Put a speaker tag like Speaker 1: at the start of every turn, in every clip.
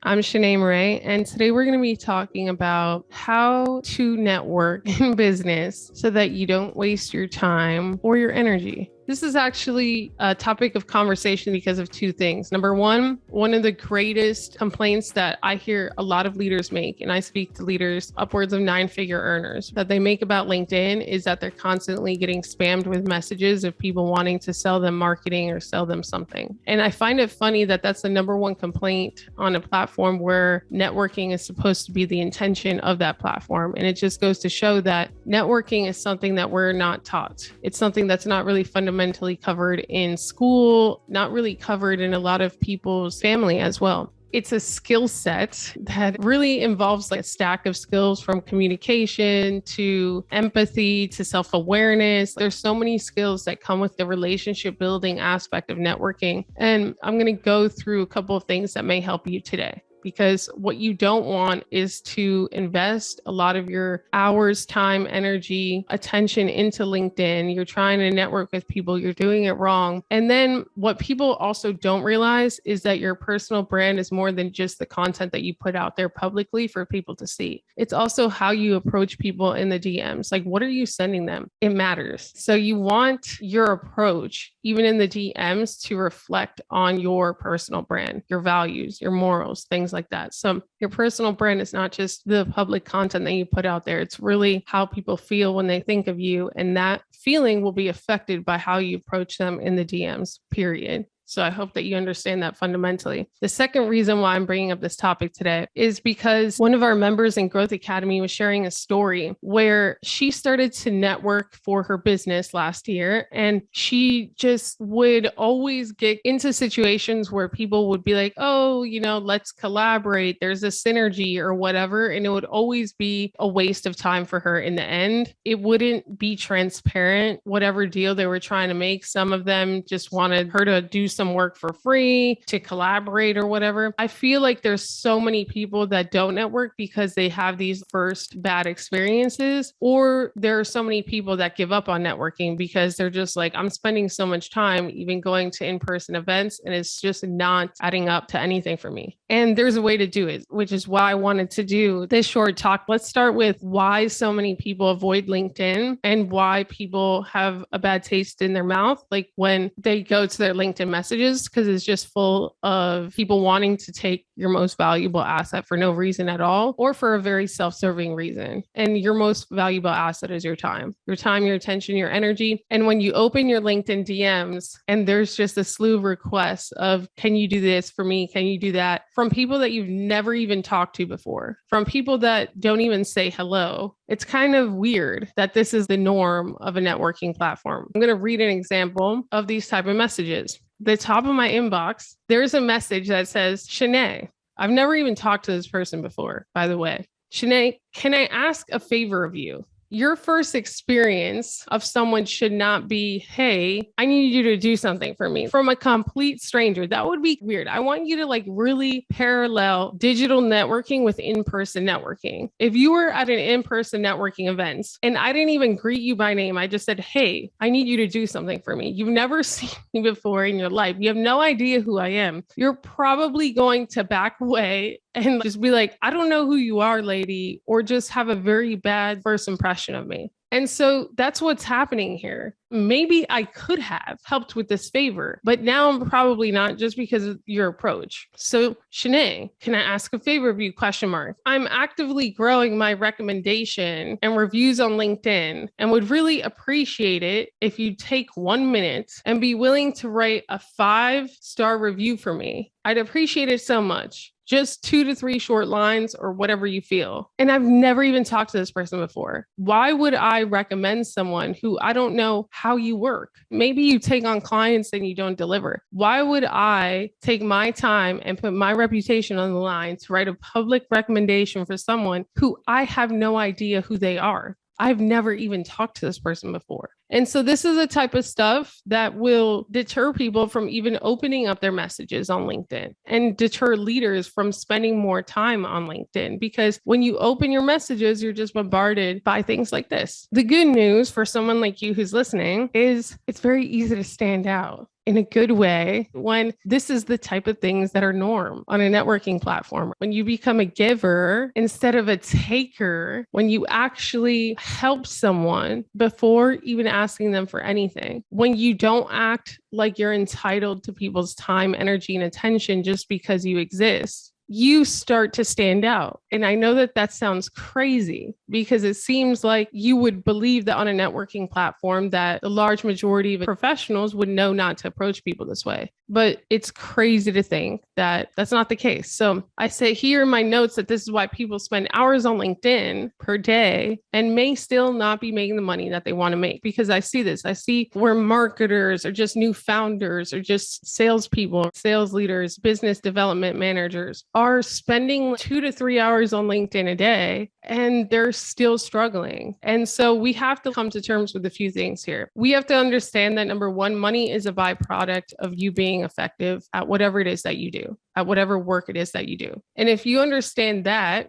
Speaker 1: I'm Shanee Moret, and today we're going to be talking about how to network in business so that you don't waste your time or your energy. This is actually a topic of conversation because of two things. Number one of the greatest complaints that I hear a lot of leaders make, and I speak to leaders upwards of 9-figure earners, that they make about LinkedIn is that they're constantly getting spammed with messages of people wanting to sell them marketing or sell them something. And I find it funny that that's the number one complaint on a platform where networking is supposed to be the intention of that platform. And it just goes to show that networking is something that we're not taught. It's something that's not really fundamentally covered in school, not really covered in a lot of people's family as well. It's a skill set that really involves like a stack of skills, from communication to empathy to self-awareness. There's so many skills that come with the relationship building aspect of networking. And I'm going to go through a couple of things that may help you today. Because what you don't want is to invest a lot of your hours, time, energy, attention into LinkedIn. You're trying to network with people, you're doing it wrong. And then what people also don't realize is that your personal brand is more than just the content that you put out there publicly for people to see. It's also how you approach people in the DMs. Like, what are you sending them? It matters. So you want your approach, even in the DMs, to reflect on your personal brand, your values, your morals, things like that. So your personal brand is not just the public content that you put out there. It's really how people feel when they think of you. And that feeling will be affected by how you approach them in the DMs, period. So I hope that you understand that fundamentally. The second reason why I'm bringing up this topic today is because one of our members in Growth Academy was sharing a story where she started to network for her business last year. And she just would always get into situations where people would be like, oh, let's collaborate. There's a synergy or whatever. And it would always be a waste of time for her in the end. It wouldn't be transparent, whatever deal they were trying to make. Some of them just wanted her to do some work for free, to collaborate or whatever. I feel like there's so many people that don't network because they have these first bad experiences, or there are so many people that give up on networking because they're just like, I'm spending so much time even going to in-person events and it's just not adding up to anything for me. And there's a way to do it, which is why I wanted to do this short talk. Let's start with why so many people avoid LinkedIn and why people have a bad taste in their mouth, like when they go to their LinkedIn messages, because it's just full of people wanting to take your most valuable asset for no reason at all, or for a very self-serving reason. And your most valuable asset is your time, your attention, your energy. And when you open your LinkedIn DMs and there's just a slew of requests of, can you do this for me? Can you do that? From people that you've never even talked to before, from people that don't even say hello. It's kind of weird that this is the norm of a networking platform. I'm going to read an example of these type of messages. The top of my inbox, there's a message that says, Shanee, I've never even talked to this person before, by the way. Shanee, can I ask a favor of you? Your first experience of someone should not be, hey, I need you to do something for me, from a complete stranger. That would be weird. I want you to really parallel digital networking with in-person networking. If you were at an in-person networking event and I didn't even greet you by name, I just said, hey, I need you to do something for me. You've never seen me before in your life. You have no idea who I am. You're probably going to back away and just be like, I don't know who you are, lady, or just have a very bad first impression of me. And so that's what's happening here. Maybe I could have helped with this favor, but now I'm probably not, just because of your approach. So Shanee, can I ask a favor of you? ? I'm actively growing my recommendation and reviews on LinkedIn and would really appreciate it if you take 1 minute and be willing to write a 5-star review for me. I'd appreciate it so much. Just 2 to 3 short lines or whatever you feel. And I've never even talked to this person before. Why would I recommend someone who I don't know how you work? Maybe you take on clients and you don't deliver. Why would I take my time and put my reputation on the line to write a public recommendation for someone who I have no idea who they are? I've never even talked to this person before. And so this is the type of stuff that will deter people from even opening up their messages on LinkedIn, and deter leaders from spending more time on LinkedIn. Because when you open your messages, you're just bombarded by things like this. The good news for someone like you who's listening is it's very easy to stand out. in a good way when this is the type of things that are norm on a networking platform. When you become a giver instead of a taker, when you actually help someone before even asking them for anything, when you don't act like you're entitled to people's time, energy, and attention just because you exist, you start to stand out. And I know that that sounds crazy because it seems like you would believe that on a networking platform that the large majority of professionals would know not to approach people this way. But it's crazy to think that that's not the case. So I say here in my notes that this is why people spend hours on LinkedIn per day and may still not be making the money that they want to make. Because I see this. I see where marketers or just new founders or just salespeople, sales leaders, business development managers are spending 2 to 3 hours on LinkedIn a day and they're still struggling. And so we have to come to terms with a few things here. We have to understand that number one, money is a byproduct of you being effective at whatever it is that you do, at whatever work it is that you do. And if you understand that,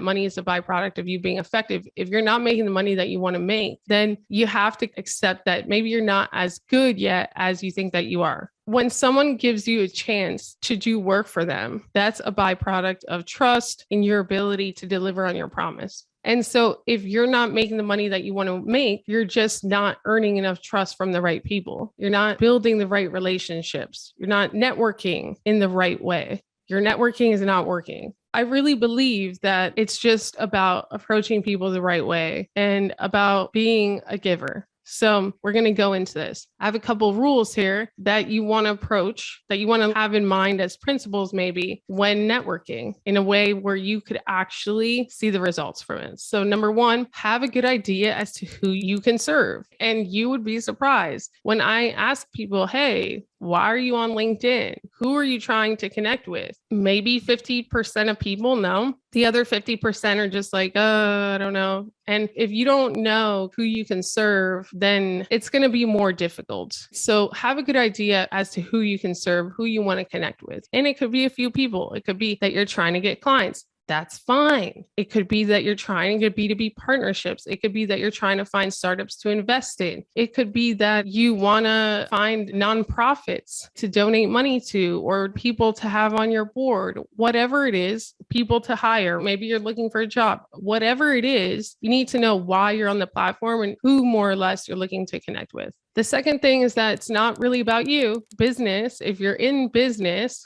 Speaker 1: money is a byproduct of you being effective. If you're not making the money that you want to make, then you have to accept that maybe you're not as good yet as you think that you are. When someone gives you a chance to do work for them, that's a byproduct of trust in your ability to deliver on your promise. And so if you're not making the money that you want to make, you're just not earning enough trust from the right people. You're not building the right relationships. You're not networking in the right way. Your networking is not working. I really believe that it's just about approaching people the right way and about being a giver. So we're going to go into this. I have a couple of rules here that you want to approach, that you want to have in mind as principles, maybe when networking in a way where you could actually see the results from it. So number one, have a good idea as to who you can serve. And you would be surprised when I ask people, hey, why are you on LinkedIn? Who are you trying to connect with? Maybe 50% of people know. The other 50% are just like, I don't know. And if you don't know who you can serve, then it's going to be more difficult. So have a good idea as to who you can serve, who you want to connect with. And it could be a few people. It could be that you're trying to get clients. That's fine. It could be that you're trying to get B2B partnerships. It could be that you're trying to find startups to invest in. It could be that you want to find nonprofits to donate money to or people to have on your board. Whatever it is, people to hire. Maybe you're looking for a job. Whatever it is, you need to know why you're on the platform and who more or less you're looking to connect with. The second thing is that it's not really about you. Business, if you're in business,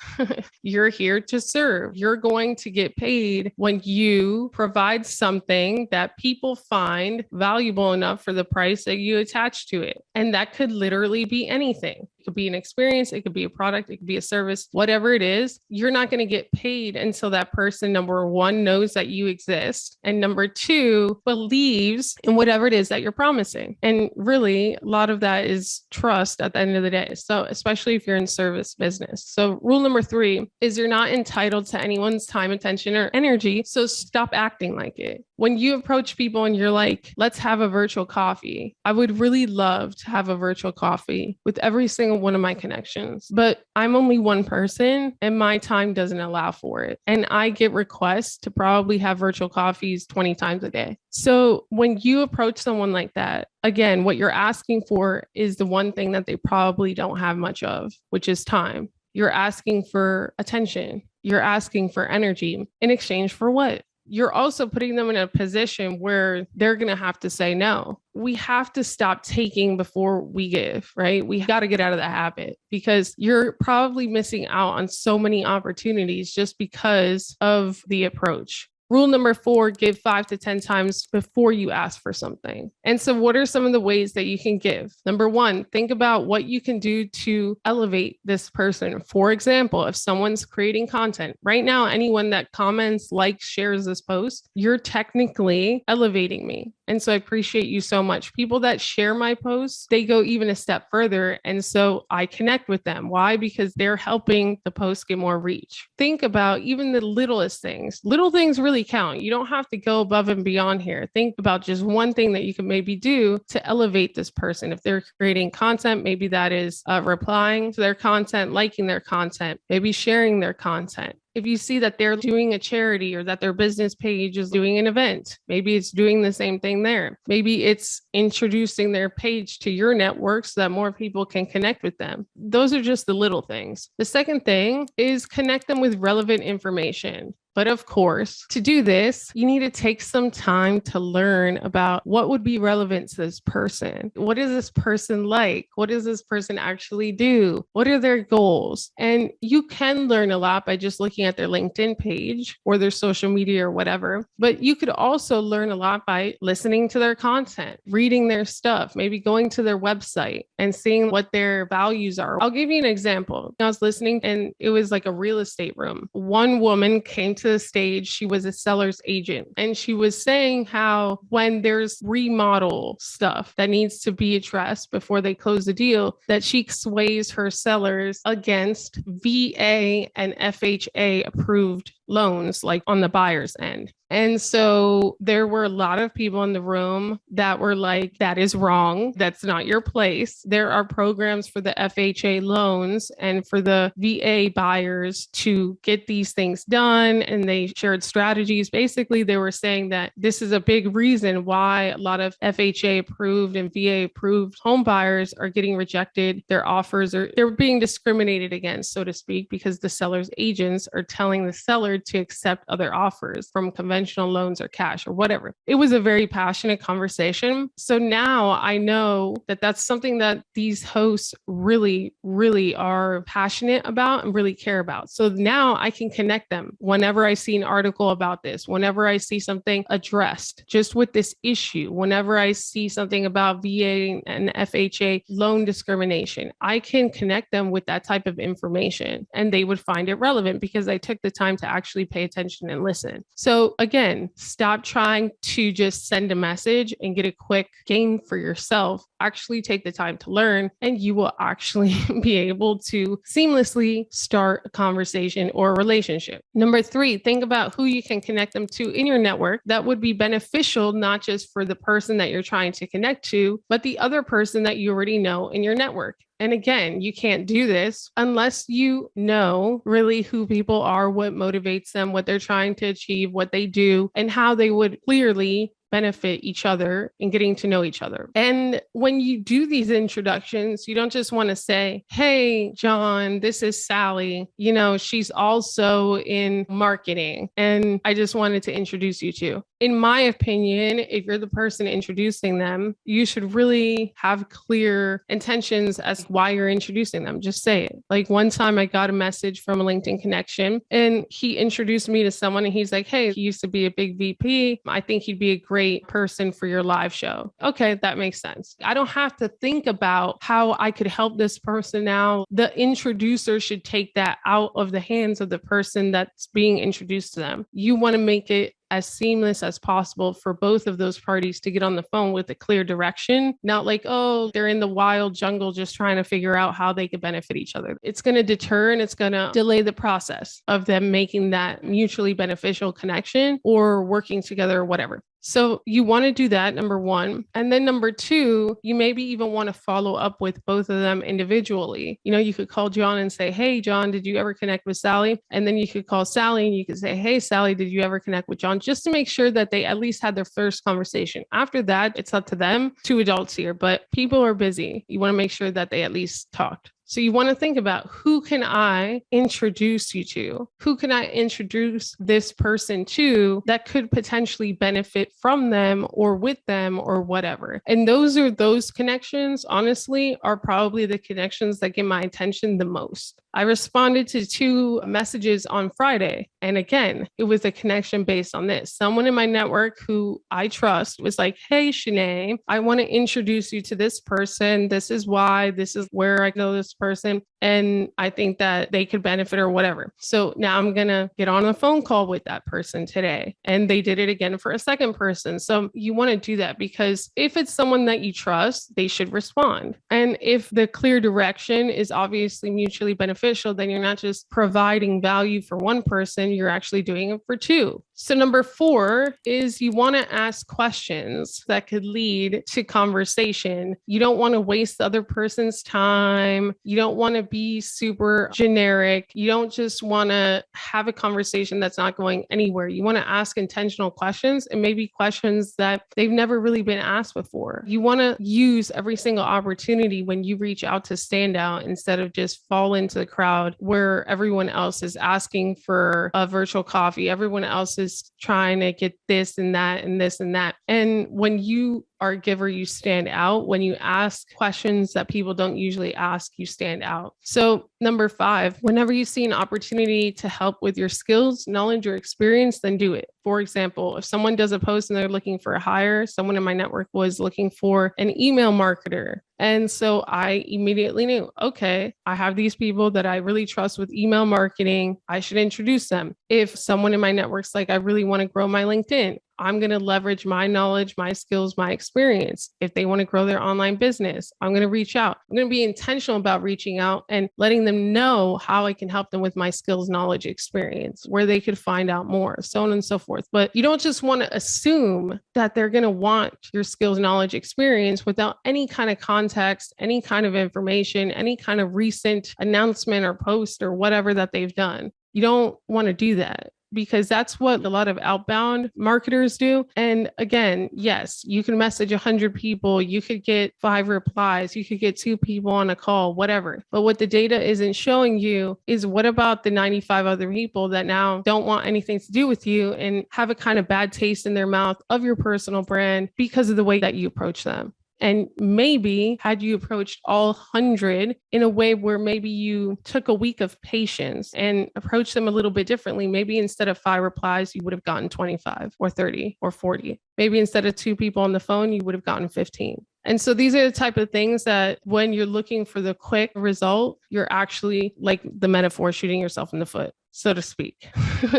Speaker 1: you're here to serve. You're going to get paid when you provide something that people find valuable enough for the price that you attach to it. And that could literally be anything. It could be an experience, it could be a product, it could be a service, whatever it is. You're not going to get paid until that person, number one, knows that you exist, and number two, believes in whatever it is that you're promising. And really, a lot of that is trust at the end of the day. So especially if you're in service business. So rule number 3 is you're not entitled to anyone's time, attention, or energy. So stop acting like it. When you approach people and you're like, let's have a virtual coffee, I would really love to have a virtual coffee with every single one of my connections, but I'm only one person and my time doesn't allow for it. And I get requests to probably have virtual coffees 20 times a day. So when you approach someone like that, again, what you're asking for is the one thing that they probably don't have much of, which is time. You're asking for attention. You're asking for energy in exchange for what? You're also putting them in a position where they're going to have to say no. We have to stop taking before we give, right? We got to get out of that habit because you're probably missing out on so many opportunities just because of the approach. Rule number 4, give 5 to 10 times before you ask for something. And so what are some of the ways that you can give? Number 1, think about what you can do to elevate this person. For example, if someone's creating content right now, anyone that comments, likes, shares this post, you're technically elevating me. And so I appreciate you so much. People that share my posts, they go even a step further. And so I connect with them. Why? Because they're helping the post get more reach. Think about even the littlest things. Little things really count. You don't have to go above and beyond here. Think about just one thing that you can maybe do to elevate this person. If they're creating content, maybe that is replying to their content, liking their content, maybe sharing their content. If you see that they're doing a charity or that their business page is doing an event, maybe it's doing the same thing there. Maybe it's introducing their page to your network so that more people can connect with them. Those are just the little things. The second thing is connect them with relevant information. But of course, to do this, you need to take some time to learn about what would be relevant to this person. What is this person like? What does this person actually do? What are their goals? And you can learn a lot by just looking at their LinkedIn page or their social media or whatever. But you could also learn a lot by listening to their content, reading their stuff, maybe going to their website and seeing what their values are. I'll give you an example. I was listening and it was like a real estate room. One woman came to the stage. She was a seller's agent. And she was saying how when there's remodel stuff that needs to be addressed before they close the deal, that she sways her sellers against VA and FHA approved loans, like on the buyer's end. And so there were a lot of people in the room that were like, that is wrong. That's not your place. There are programs for the FHA loans and for the VA buyers to get these things done. And they shared strategies. Basically, they were saying that this is a big reason why a lot of FHA approved and VA approved home buyers are getting rejected. Their offers are, they're being discriminated against, so to speak, because the seller's agents are telling the seller to accept other offers from conventional loans or cash or whatever. It was a very passionate conversation. So now I know that that's something that these hosts really, really are passionate about and really care about. So now I can connect them whenever I see an article about this, whenever I see something addressed just with this issue, whenever I see something about VA and FHA loan discrimination, I can connect them with that type of information and they would find it relevant because I took the time to actually pay attention and listen. So again, stop trying to just send a message and get a quick gain for yourself. Actually take the time to learn and you will actually be able to seamlessly start a conversation or a relationship. Number 3, think about who you can connect them to in your network that would be beneficial, not just for the person that you're trying to connect to, but the other person that you already know in your network. And again, you can't do this unless you know really who people are, what motivates them, what they're trying to achieve, what they do, and how they would clearly benefit each other in getting to know each other. And when you do these introductions, you don't just want to say, hey, John, this is Sally. You know, she's also in marketing. And I just wanted to introduce you to. In my opinion, if you're the person introducing them, you should really have clear intentions as to why you're introducing them. Just say it. Like one time I got a message from a LinkedIn connection and he introduced me to someone and he's like, hey, he used to be a big VP. I think he'd be a great person for your live show. Okay, that makes sense. I don't have to think about how I could help this person now. The introducer should take that out of the hands of the person that's being introduced to them. You want to make it as seamless as possible for both of those parties to get on the phone with a clear direction, not like, oh, they're in the wild jungle just trying to figure out how they could benefit each other. It's going to deter and it's going to delay the process of them making that mutually beneficial connection or working together or whatever. So you want to do that, number 1. And then number 2, you maybe even want to follow up with both of them individually. You know, you could call John and say, hey, John, did you ever connect with Sally? And then you could call Sally and you could say, hey, Sally, did you ever connect with John? Just to make sure that they at least had their first conversation. After that, it's up to them. 2 adults here, but people are busy. You want to make sure that they at least talked. So you want to think about who can I introduce you to? Who can I introduce this person to that could potentially benefit from them or with them or whatever? And those connections, honestly, are probably the connections that get my attention the most. I responded to 2 messages on Friday. And again, it was a connection based on this. Someone in my network who I trust was like, hey, Shanee, I want to introduce you to this person. This is why, this is where I know this person. And I think that they could benefit or whatever. So now I'm going to get on a phone call with that person today. And they did it again for a second person. So you want to do that because if it's someone that you trust, they should respond. And if the clear direction is obviously mutually beneficial, then you're not just providing value for one person, you're actually doing it for 2. So number 4 is you want to ask questions that could lead to conversation. You don't want to waste the other person's time. You don't want to be super generic. You don't just want to have a conversation that's not going anywhere. You want to ask intentional questions, and maybe questions that they've never really been asked before. You want to use every single opportunity when you reach out to stand out instead of just fall into the crowd where everyone else is asking for a virtual coffee. Everyone else is trying to get this and that and this and that. And when you are a giver, you stand out. When you ask questions that people don't usually ask, you stand out. So number 5, whenever you see an opportunity to help with your skills, knowledge, or experience, then do it. For example, if someone does a post and they're looking for a hire, someone in my network was looking for an email marketer. And so I immediately knew, okay, I have these people that I really trust with email marketing. I should introduce them. If someone in my network's like, I really want to grow my LinkedIn, I'm going to leverage my knowledge, my skills, my experience. If they want to grow their online business, I'm going to reach out. I'm going to be intentional about reaching out and letting them know how I can help them with my skills, knowledge, experience, where they could find out more, so on and so forth. But you don't just want to assume that they're going to want your skills, knowledge, experience without any kind of context, any kind of information, any kind of recent announcement or post or whatever that they've done. You don't want to do that, because that's what a lot of outbound marketers do. And again, yes, you can message 100 people, you could get 5 replies, you could get 2 people on a call, whatever. But what the data isn't showing you is what about the 95 other people that now don't want anything to do with you and have a kind of bad taste in their mouth of your personal brand because of the way that you approach them. And maybe had you approached all 100 in a way where maybe you took a week of patience and approached them a little bit differently, maybe instead of 5 replies, you would have gotten 25 or 30 or 40. Maybe instead of 2 people on the phone, you would have gotten 15. And so these are the type of things that when you're looking for the quick result, you're actually, like the metaphor, shooting yourself in the foot, so to speak.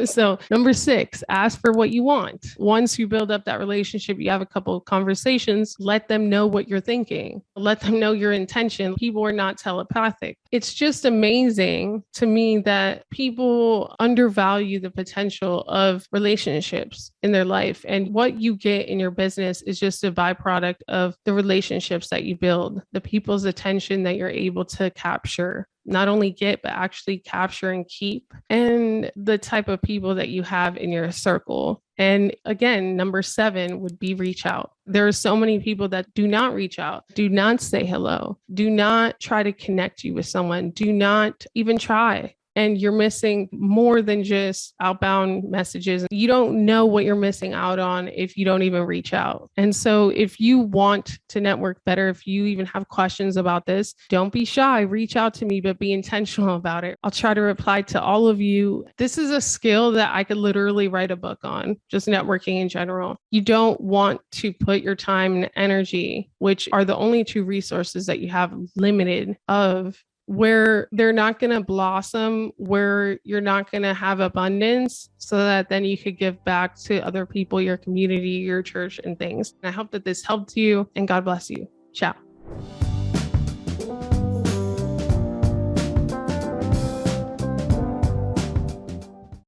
Speaker 1: So number 6, ask for what you want. Once you build up that relationship, you have a couple of conversations, let them know what you're thinking. Let them know your intention. People are not telepathic. It's just amazing to me that people undervalue the potential of relationships in their life. And what you get in your business is just a byproduct of the relationships that you build, the people's attention that you're able to capture. Not only get, but actually capture and keep, and the type of people that you have in your circle. And again, number 7 would be reach out. There are so many people that do not reach out, do not say hello, do not try to connect you with someone, do not even try. And you're missing more than just outbound messages. You don't know what you're missing out on if you don't even reach out. And so if you want to network better, if you even have questions about this, don't be shy. Reach out to me, but be intentional about it. I'll try to reply to all of you. This is a skill that I could literally write a book on, just networking in general. You don't want to put your time and energy, which are the only 2 resources that you have limited of, where they're not going to blossom, where you're not going to have abundance, so that then you could give back to other people, your community, your church, and things. And I hope that this helped you, and God bless you. Ciao.